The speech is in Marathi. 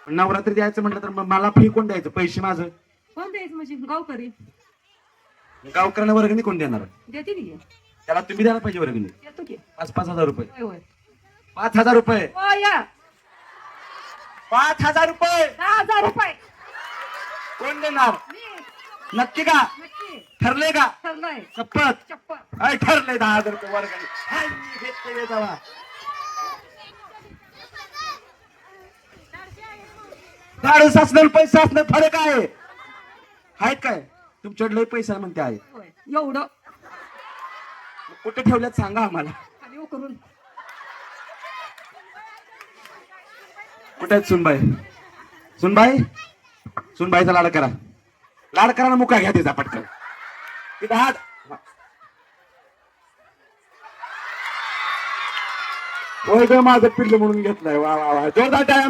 नवरात्री द्यायचं म्हटलं तर मग मला फी कोण द्यायचं? पैसे माझं कोण द्यायचं म्हणजे गावकरी गावकऱ्यांना वर्गणी कोण देणार? देते की त्याला तुम्ही द्यायला पाहिजे वर्गणी. देतो की 5,000 रुपये. होय होय 5,000 रुपये. हो या 5,000 रुपये 10,000 रुपये कोण देणार? मी नक्की का? नक्की ठरले का? ठरलंय शपथ. चप्पल अय ठरले 10,000 रुपये वर्गणी. हाय, मी घेतले रे जावा. झाडू साचणार पैसे असणार फरक आहे. आहेत काय तुमच्याकडे लय पैसा म्हणते आहे? होय एवढं कुठे ठेवल्यात सांगा आम्हाला. खाली उकरून कुठे आहेत सुनबाई? सुनबाई, सुनबाईचा लाड करा. लाड करा ना, मुका घ्या तिचा पटकन. तिथं हात. होय ग, माझं पिल्लू म्हणून घेतलंय. वा वा वा, जोरदार टाळ्या.